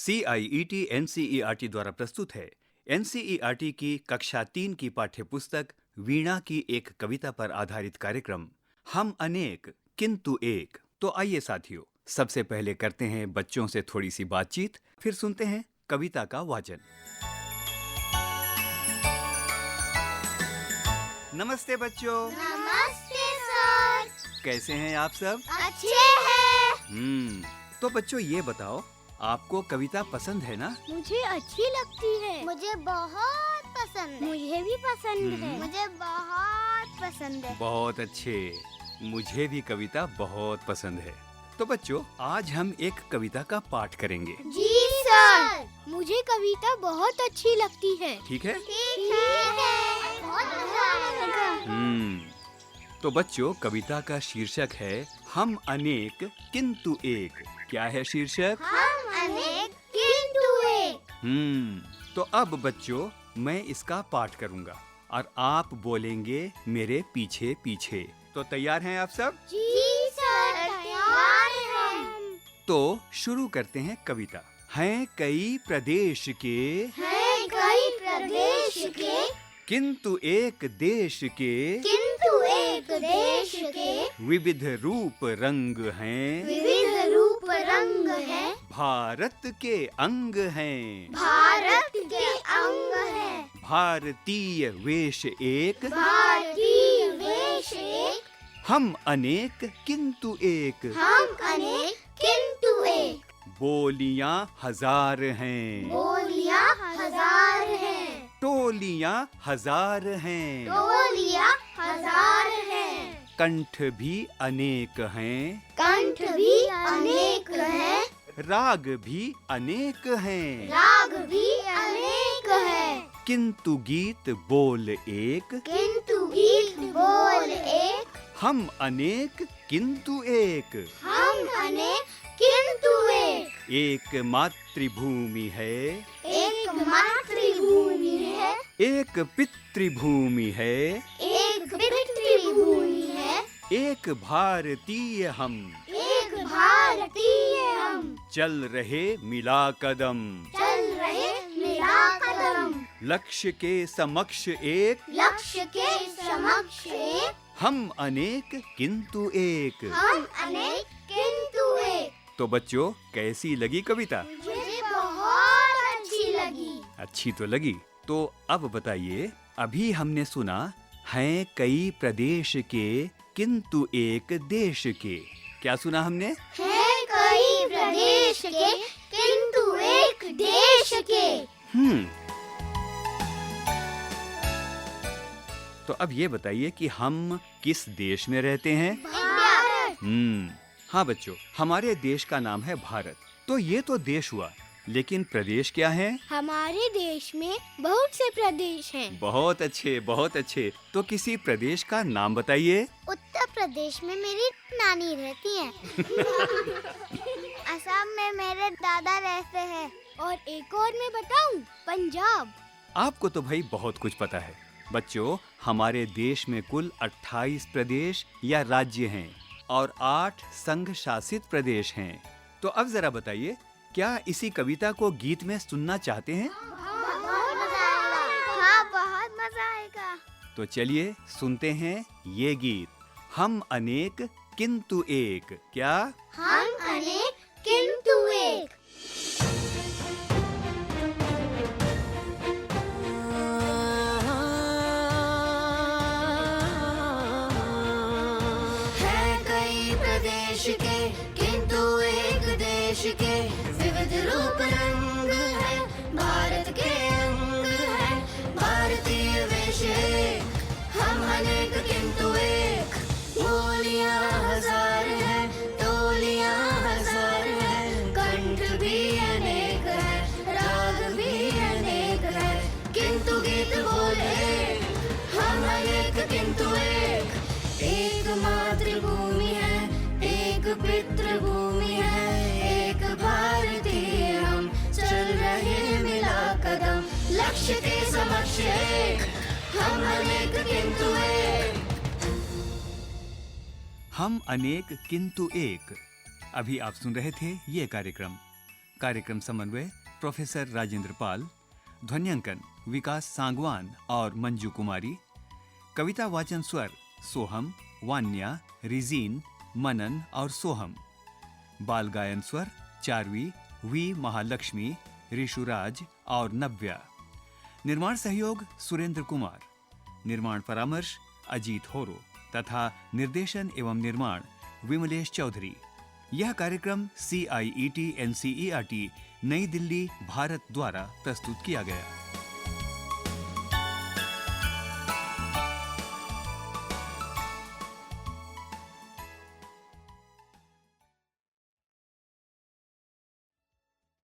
CIET NCERT द्वारा प्रस्तुत है। NCERT की कक्षा 3 की पाठ्य पुस्तक वीणा की एक कविता पर आधारित कार्यक्रम हम अनेक किंतु एक। तो आइए साथियों, सबसे पहले करते हैं बच्चों से थोड़ी सी बातचीत, फिर सुनते हैं कविता का वाचन। नमस्ते बच्चों। नमस्ते सर। कैसे हैं आप सब? अच्छे हैं। तो बच्चों ये बताओ, आपको कविता पसंद है ना? मुझे अच्छी लगती है। मुझे बहुत पसंद है। मुझे भी पसंद है। मुझे बहुत पसंद है। बहुत अच्छे, मुझे भी कविता बहुत पसंद है। तो बच्चों, आज हम एक कविता का पाठ करेंगे। जी सर। मुझे कविता बहुत अच्छी लगती है। ठीक है? ठीक है। बहुत मजा आएगा। तो बच्चों, कविता का शीर्षक है हम अनेक किंतु एक। क्या है शीर्षक? हम अनेक किंतु एक। तो अब बच्चों, मैं इसका पाठ करूंगा और आप बोलेंगे मेरे पीछे पीछे। तो तैयार हैं आप सब? जी सर, तैयार हैं। तो शुरू करते हैं कविता। हैं कई प्रदेश के, हैं कई प्रदेश के, किंतु एक देश के, किंतु एक देश के, विविध रूप रंग हैं, विविध रूप रंग हैं, भारत के अंग हैं, भारत के अंग हैं, भारतीय वेश एक, भारतीय वेश एक, हम अनेक किंतु एक, हम अनेक किंतु एक, बोलियां हजार हैं, बोलियां हजार हैं, टोलियां हजार हैं, टोलियां हजार हैं, कंठ भी अनेक हैं, कंठ भी अनेक हैं, राग भी अनेक हैं, राग भी अनेक हैं, किंतु गीत बोल एक, किंतु गीत बोल एक, हम अनेक किंतु एक, हम अनेक किंतु एक मातृभूमि है, एक मातृभूमि है, एक पितृभूमि है, एक पितृभूमि है, एक भारतीय हम, एक भारतीय हम, चल रहे मिला कदम, चल रहे मिला कदम, लक्ष्य के समक्ष एक, लक्ष्य के समक्ष एक, हम अनेक किंतु एक। हम अनेक किंतु एक। तो बच्चों, कैसी लगी कविता? मुझे बहुत अच्छी लगी। अच्छी तो लगी। तो अब बताइए, अभी हमने सुना हैं कई प्रदेश के किंतु एक देश के। क्या सुना हमने? है कई प्रदेश के किंतु एक देश के। तो अब ये बताइए कि हम किस देश में रहते हैं? भारत। हाँ बच्चों, हमारे देश का नाम है भारत। तो ये तो देश हुआ, लेकिन प्रदेश क्या है? हमारे देश में बहुत से प्रदेश हैं। बहुत अच्छे, बहुत अच्छे। तो किसी प्रदेश का नाम बताइए। उत्तर प्रदेश में मेरी नानी रहती है। असम में मेरे दादा रहते हैं। और एक और मैं बताऊं, पंजाब। आपको तो भाई बहुत कुछ पता है। बच्चों, हमारे देश में कुल 28 प्रदेश या राज्य हैं और 8 संघ शासित प्रदेश हैं। तो अब जरा बताइए, क्या इसी कविता को गीत में सुनना चाहते हैं? बहुत मजा आएगा। हाँ, बहुत मजा आएगा। तो चलिए सुनते हैं ये गीत, हम अनेक किंतु एक। क्या? हम अनेक किंतु एक। है कई प्रदेश के किंतु एक देश के, विविध रूप रंग है, भारत के अंग है, भारतीय वेश एक, हम अनेक किंतु एक, बोलियां हजार है, टोलियां हजार है, कंठ भी अनेक है, राग भी अनेक है, किंतु गीत बोले हम अनेक किंतु एक, एक मातृभूमि है, एक पितृभूमि है, एक भारतीय हम, चल रहे मिला कदम, लक्ष्य के समक्ष एक, हम अनेक किंतु एक। हम अनेक किंतु एक। अभी आप सुन रहे थे ये कार्यक्रम। कार्यक्रम समन्वय प्रोफेसर राजेंद्र पाल, ध्वन्यांकन विकास सांगवान और मंजू कुमारी, कविता वाचन स्वर सोहम, वान्या, रिजीन, मनन और सोहम, बाल गायन स्वर चारवी, वी महालक्ष्मी, ऋषुराज और नव्या। निर्माण सहयोग सुरेंद्र कुमार, निर्माण परामर्श अजीत होरो तथा निर्देशन एवं निर्माण विमलेश चौधरी। यह कार्यक्रम CIET NCERT नई दिल्ली भारत द्वारा प्रस्तुत किया गया।